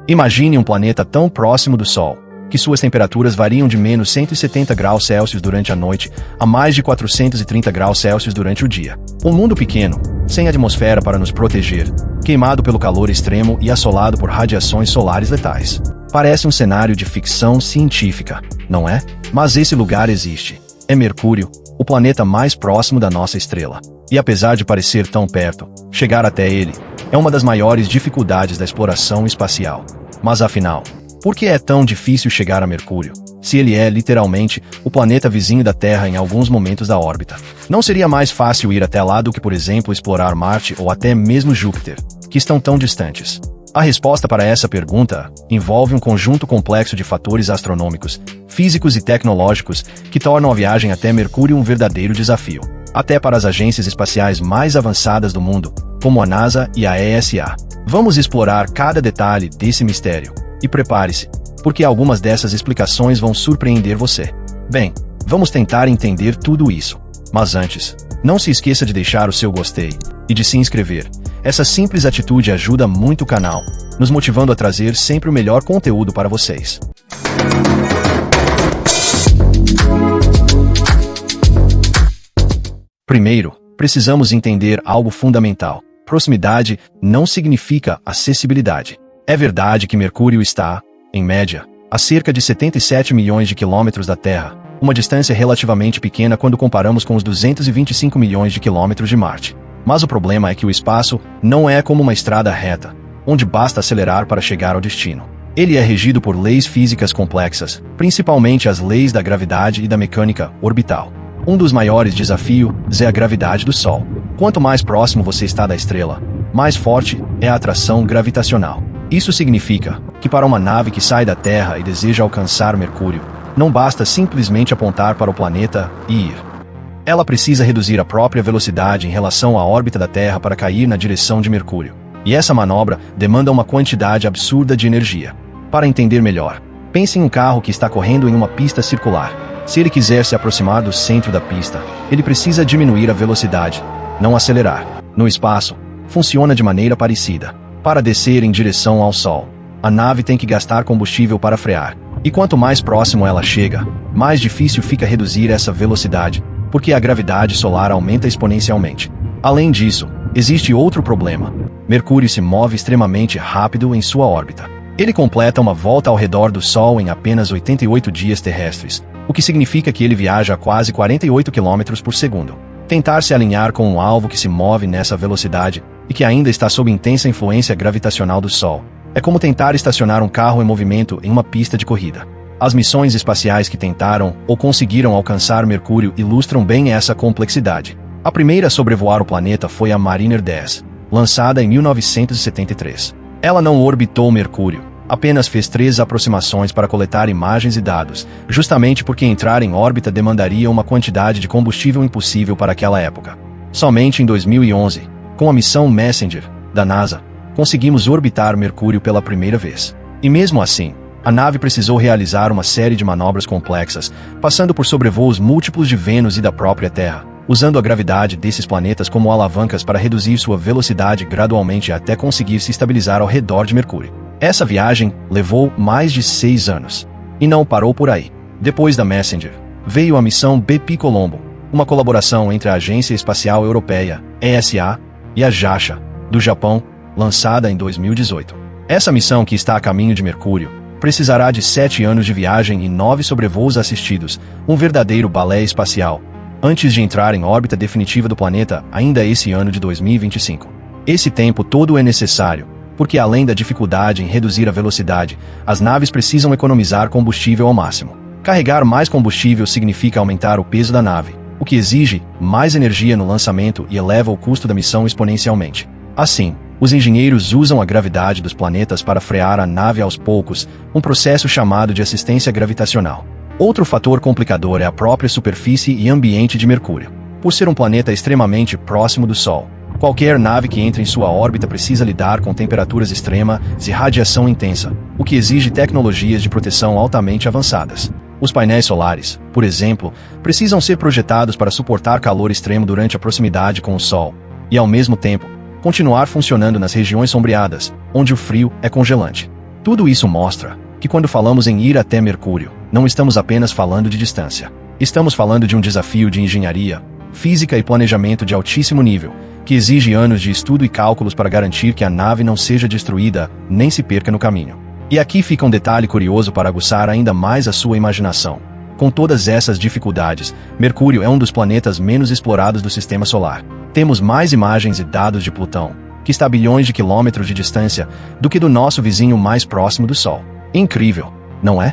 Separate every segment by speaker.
Speaker 1: Imagine um planeta tão próximo do Sol, que suas temperaturas variam de menos 170 graus Celsius durante a noite a mais de 430 graus Celsius durante o dia. Um mundo pequeno, sem atmosfera para nos proteger, queimado pelo calor extremo e assolado por radiações solares letais. Parece um cenário de ficção científica, não é? Mas esse lugar existe. É Mercúrio, o planeta mais próximo da nossa estrela. E apesar de parecer tão perto, chegar até ele é uma das maiores dificuldades da exploração espacial. Mas afinal, por que é tão difícil chegar a Mercúrio, se ele é, literalmente, o planeta vizinho da Terra em alguns momentos da órbita? Não seria mais fácil ir até lá do que, por exemplo, explorar Marte ou até mesmo Júpiter, que estão tão distantes? A resposta para essa pergunta envolve um conjunto complexo de fatores astronômicos, físicos e tecnológicos que tornam a viagem até Mercúrio um verdadeiro desafio, até para as agências espaciais mais avançadas do mundo, como a NASA e a ESA. Vamos explorar cada detalhe desse mistério. E prepare-se, porque algumas dessas explicações vão surpreender você. Bem, vamos tentar entender tudo isso. Mas antes, não se esqueça de deixar o seu gostei e de se inscrever. Essa simples atitude ajuda muito o canal, nos motivando a trazer sempre o melhor conteúdo para vocês. Primeiro, precisamos entender algo fundamental. Proximidade não significa acessibilidade. É verdade que Mercúrio está, em média, a cerca de 77 milhões de quilômetros da Terra, uma distância relativamente pequena quando comparamos com os 225 milhões de quilômetros de Marte. Mas o problema é que o espaço não é como uma estrada reta, onde basta acelerar para chegar ao destino. Ele é regido por leis físicas complexas, principalmente as leis da gravidade e da mecânica orbital. Um dos maiores desafios é a gravidade do Sol. Quanto mais próximo você está da estrela, mais forte é a atração gravitacional. Isso significa que para uma nave que sai da Terra e deseja alcançar Mercúrio, não basta simplesmente apontar para o planeta e ir. Ela precisa reduzir a própria velocidade em relação à órbita da Terra para cair na direção de Mercúrio. E essa manobra demanda uma quantidade absurda de energia. Para entender melhor, pense em um carro que está correndo em uma pista circular. Se ele quiser se aproximar do centro da pista, ele precisa diminuir a velocidade, não acelerar. No espaço, funciona de maneira parecida. Para descer em direção ao Sol, a nave tem que gastar combustível para frear. E quanto mais próximo ela chega, mais difícil fica reduzir essa velocidade, porque a gravidade solar aumenta exponencialmente. Além disso, existe outro problema. Mercúrio se move extremamente rápido em sua órbita. Ele completa uma volta ao redor do Sol em apenas 88 dias terrestres, o que significa que ele viaja a quase 48 km por segundo. Tentar se alinhar com um alvo que se move nessa velocidade e que ainda está sob intensa influência gravitacional do Sol é como tentar estacionar um carro em movimento em uma pista de corrida. As missões espaciais que tentaram ou conseguiram alcançar Mercúrio ilustram bem essa complexidade. A primeira a sobrevoar o planeta foi a Mariner 10, lançada em 1973. Ela não orbitou Mercúrio, apenas fez 3 aproximações para coletar imagens e dados, justamente porque entrar em órbita demandaria uma quantidade de combustível impossível para aquela época. Somente em 2011, com a missão Messenger, da NASA, conseguimos orbitar Mercúrio pela primeira vez. E mesmo assim, a nave precisou realizar uma série de manobras complexas, passando por sobrevoos múltiplos de Vênus e da própria Terra, usando a gravidade desses planetas como alavancas para reduzir sua velocidade gradualmente até conseguir se estabilizar ao redor de Mercúrio. Essa viagem levou mais de 6 anos. E não parou por aí. Depois da Messenger, veio a missão Bepi-Colombo, uma colaboração entre a Agência Espacial Europeia, ESA, e a JAXA, do Japão, lançada em 2018. Essa missão, que está a caminho de Mercúrio, precisará de 7 anos de viagem e 9 sobrevoos assistidos, um verdadeiro balé espacial, antes de entrar em órbita definitiva do planeta ainda esse ano de 2025. Esse tempo todo é necessário, porque além da dificuldade em reduzir a velocidade, as naves precisam economizar combustível ao máximo. Carregar mais combustível significa aumentar o peso da nave, o que exige mais energia no lançamento e eleva o custo da missão exponencialmente. Assim, os engenheiros usam a gravidade dos planetas para frear a nave aos poucos, um processo chamado de assistência gravitacional. Outro fator complicador é a própria superfície e ambiente de Mercúrio. Por ser um planeta extremamente próximo do Sol, qualquer nave que entre em sua órbita precisa lidar com temperaturas extremas e radiação intensa, o que exige tecnologias de proteção altamente avançadas. Os painéis solares, por exemplo, precisam ser projetados para suportar calor extremo durante a proximidade com o Sol, e ao mesmo tempo, continuar funcionando nas regiões sombreadas, onde o frio é congelante. Tudo isso mostra que quando falamos em ir até Mercúrio, não estamos apenas falando de distância. Estamos falando de um desafio de engenharia, física e planejamento de altíssimo nível, que exige anos de estudo e cálculos para garantir que a nave não seja destruída, nem se perca no caminho. E aqui fica um detalhe curioso para aguçar ainda mais a sua imaginação. Com todas essas dificuldades, Mercúrio é um dos planetas menos explorados do Sistema Solar. Temos mais imagens e dados de Plutão, que está a bilhões de quilômetros de distância, do que do nosso vizinho mais próximo do Sol. Incrível, não é?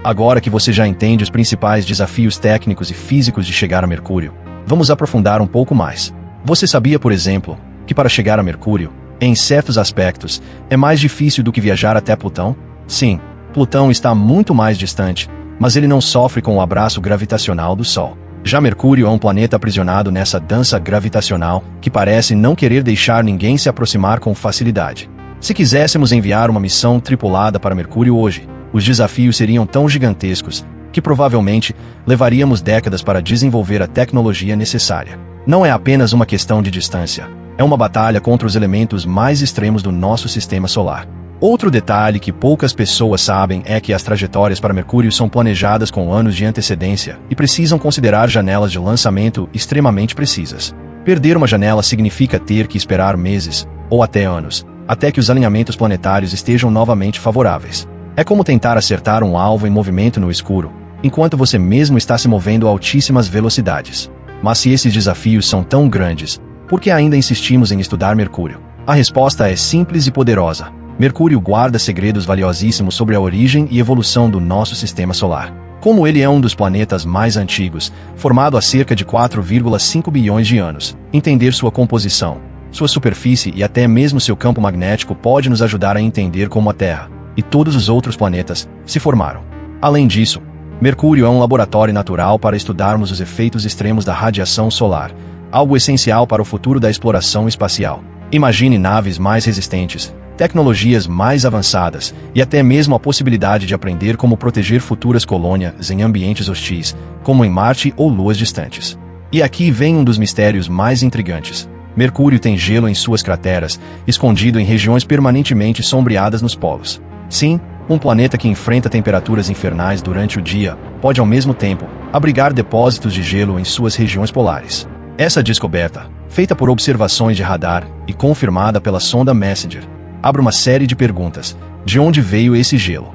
Speaker 1: Agora que você já entende os principais desafios técnicos e físicos de chegar a Mercúrio, vamos aprofundar um pouco mais. Você sabia, por exemplo, que para chegar a Mercúrio, em certos aspectos, é mais difícil do que viajar até Plutão? Sim, Plutão está muito mais distante, mas ele não sofre com o abraço gravitacional do Sol. Já Mercúrio é um planeta aprisionado nessa dança gravitacional que parece não querer deixar ninguém se aproximar com facilidade. Se quiséssemos enviar uma missão tripulada para Mercúrio hoje, os desafios seriam tão gigantescos que provavelmente levaríamos décadas para desenvolver a tecnologia necessária. Não é apenas uma questão de distância, é uma batalha contra os elementos mais extremos do nosso sistema solar. Outro detalhe que poucas pessoas sabem é que as trajetórias para Mercúrio são planejadas com anos de antecedência e precisam considerar janelas de lançamento extremamente precisas. Perder uma janela significa ter que esperar meses, ou até anos, até que os alinhamentos planetários estejam novamente favoráveis. É como tentar acertar um alvo em movimento no escuro, enquanto você mesmo está se movendo a altíssimas velocidades. Mas se esses desafios são tão grandes, por que ainda insistimos em estudar Mercúrio? A resposta é simples e poderosa. Mercúrio guarda segredos valiosíssimos sobre a origem e evolução do nosso sistema solar. Como ele é um dos planetas mais antigos, formado há cerca de 4,5 bilhões de anos, entender sua composição, sua superfície e até mesmo seu campo magnético pode nos ajudar a entender como a Terra e todos os outros planetas se formaram. Além disso, Mercúrio é um laboratório natural para estudarmos os efeitos extremos da radiação solar, algo essencial para o futuro da exploração espacial. Imagine naves mais resistentes, tecnologias mais avançadas e até mesmo a possibilidade de aprender como proteger futuras colônias em ambientes hostis, como em Marte ou luas distantes. E aqui vem um dos mistérios mais intrigantes. Mercúrio tem gelo em suas crateras, escondido em regiões permanentemente sombreadas nos polos. Sim, um planeta que enfrenta temperaturas infernais durante o dia pode ao mesmo tempo abrigar depósitos de gelo em suas regiões polares. Essa descoberta, feita por observações de radar e confirmada pela sonda Messenger, abre uma série de perguntas. De onde veio esse gelo?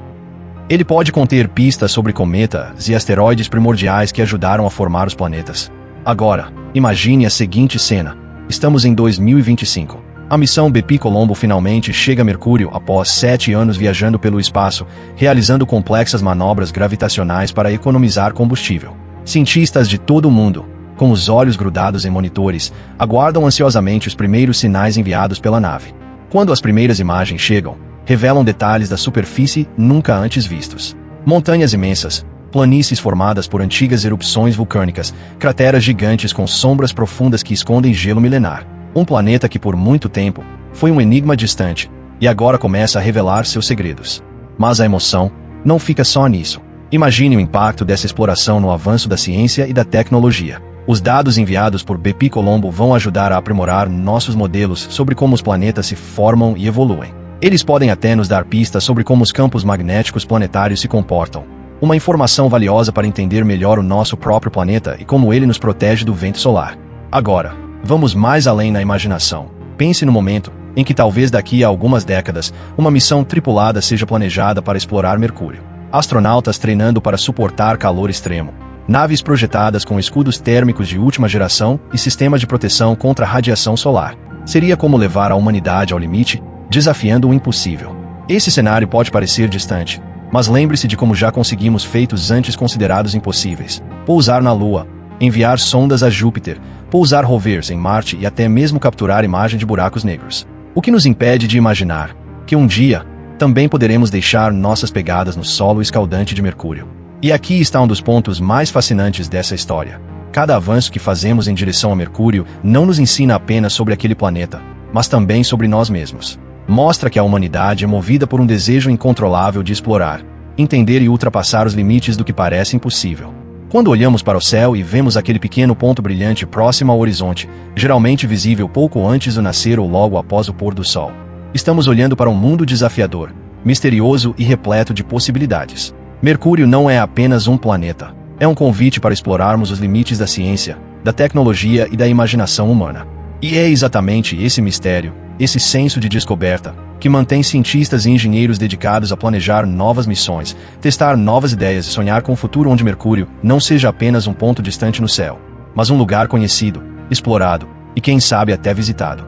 Speaker 1: Ele pode conter pistas sobre cometas e asteroides primordiais que ajudaram a formar os planetas. Agora, imagine a seguinte cena. Estamos em 2025. A missão Bepi-Colombo finalmente chega a Mercúrio após 7 anos viajando pelo espaço, realizando complexas manobras gravitacionais para economizar combustível. Cientistas de todo o mundo, com os olhos grudados em monitores, aguardam ansiosamente os primeiros sinais enviados pela nave. Quando as primeiras imagens chegam, revelam detalhes da superfície nunca antes vistos. Montanhas imensas, planícies formadas por antigas erupções vulcânicas, crateras gigantes com sombras profundas que escondem gelo milenar. Um planeta que por muito tempo foi um enigma distante, e agora começa a revelar seus segredos. Mas a emoção não fica só nisso. Imagine o impacto dessa exploração no avanço da ciência e da tecnologia. Os dados enviados por Bepi-Colombo vão ajudar a aprimorar nossos modelos sobre como os planetas se formam e evoluem. Eles podem até nos dar pistas sobre como os campos magnéticos planetários se comportam. Uma informação valiosa para entender melhor o nosso próprio planeta e como ele nos protege do vento solar. Agora, vamos mais além na imaginação. Pense no momento em que talvez daqui a algumas décadas, uma missão tripulada seja planejada para explorar Mercúrio. Astronautas treinando para suportar calor extremo. Naves projetadas com escudos térmicos de última geração e sistemas de proteção contra a radiação solar. Seria como levar a humanidade ao limite, desafiando o impossível. Esse cenário pode parecer distante, mas lembre-se de como já conseguimos feitos antes considerados impossíveis. Pousar na Lua, enviar sondas a Júpiter, pousar rovers em Marte e até mesmo capturar imagem de buracos negros. O que nos impede de imaginar que um dia também poderemos deixar nossas pegadas no solo escaldante de Mercúrio. E aqui está um dos pontos mais fascinantes dessa história. Cada avanço que fazemos em direção a Mercúrio não nos ensina apenas sobre aquele planeta, mas também sobre nós mesmos. Mostra que a humanidade é movida por um desejo incontrolável de explorar, entender e ultrapassar os limites do que parece impossível. Quando olhamos para o céu e vemos aquele pequeno ponto brilhante próximo ao horizonte, geralmente visível pouco antes do nascer ou logo após o pôr do sol, estamos olhando para um mundo desafiador, misterioso e repleto de possibilidades. Mercúrio não é apenas um planeta. É um convite para explorarmos os limites da ciência, da tecnologia e da imaginação humana. E é exatamente esse mistério, esse senso de descoberta, que mantém cientistas e engenheiros dedicados a planejar novas missões, testar novas ideias e sonhar com um futuro onde Mercúrio não seja apenas um ponto distante no céu, mas um lugar conhecido, explorado e quem sabe até visitado.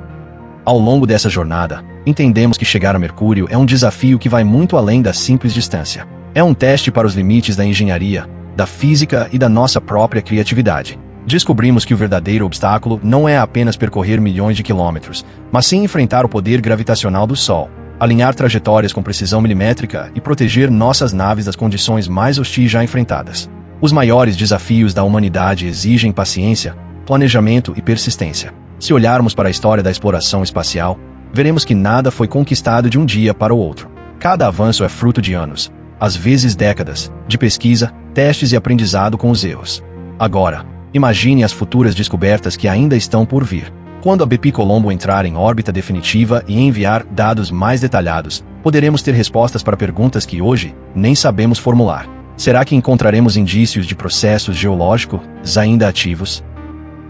Speaker 1: Ao longo dessa jornada, entendemos que chegar a Mercúrio é um desafio que vai muito além da simples distância. É um teste para os limites da engenharia, da física e da nossa própria criatividade. Descobrimos que o verdadeiro obstáculo não é apenas percorrer milhões de quilômetros, mas sim enfrentar o poder gravitacional do Sol, alinhar trajetórias com precisão milimétrica e proteger nossas naves das condições mais hostis já enfrentadas. Os maiores desafios da humanidade exigem paciência, planejamento e persistência. Se olharmos para a história da exploração espacial, veremos que nada foi conquistado de um dia para o outro. Cada avanço é fruto de anos, às vezes décadas, de pesquisa, testes e aprendizado com os erros. Agora, imagine as futuras descobertas que ainda estão por vir. Quando a BP Colombo entrar em órbita definitiva e enviar dados mais detalhados, poderemos ter respostas para perguntas que hoje nem sabemos formular. Será que encontraremos indícios de processos geológicos ainda ativos?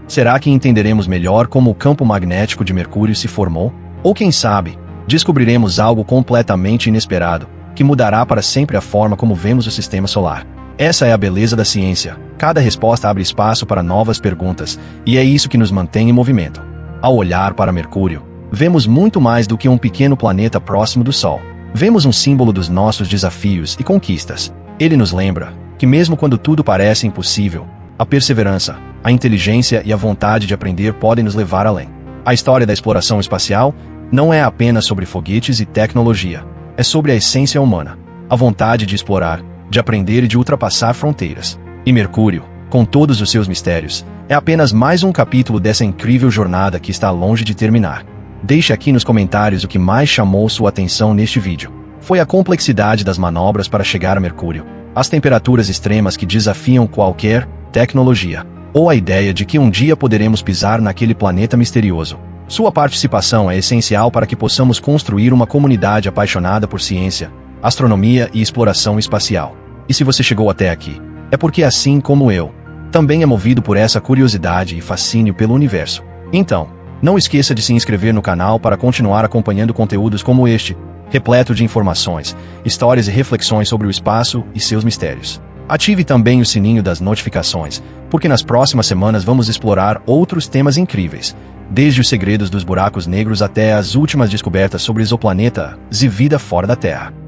Speaker 1: Será que entenderemos melhor como o campo magnético de Mercúrio se formou? Ou quem sabe, descobriremos algo completamente inesperado, que mudará para sempre a forma como vemos o sistema solar. Essa é a beleza da ciência. Cada resposta abre espaço para novas perguntas, e é isso que nos mantém em movimento. Ao olhar para Mercúrio, vemos muito mais do que um pequeno planeta próximo do Sol. Vemos um símbolo dos nossos desafios e conquistas. Ele nos lembra que mesmo quando tudo parece impossível, a perseverança, a inteligência e a vontade de aprender podem nos levar além. A história da exploração espacial não é apenas sobre foguetes e tecnologia. É sobre a essência humana, a vontade de explorar, de aprender e de ultrapassar fronteiras. E Mercúrio, com todos os seus mistérios, é apenas mais um capítulo dessa incrível jornada que está longe de terminar. Deixe aqui nos comentários o que mais chamou sua atenção neste vídeo. Foi a complexidade das manobras para chegar a Mercúrio, as temperaturas extremas que desafiam qualquer tecnologia, ou a ideia de que um dia poderemos pisar naquele planeta misterioso. Sua participação é essencial para que possamos construir uma comunidade apaixonada por ciência, astronomia e exploração espacial. E se você chegou até aqui, é porque assim como eu, também é movido por essa curiosidade e fascínio pelo universo. Então, não esqueça de se inscrever no canal para continuar acompanhando conteúdos como este, repleto de informações, histórias e reflexões sobre o espaço e seus mistérios. Ative também o sininho das notificações, porque nas próximas semanas vamos explorar outros temas incríveis, desde os segredos dos buracos negros até as últimas descobertas sobre exoplanetas e vida fora da Terra.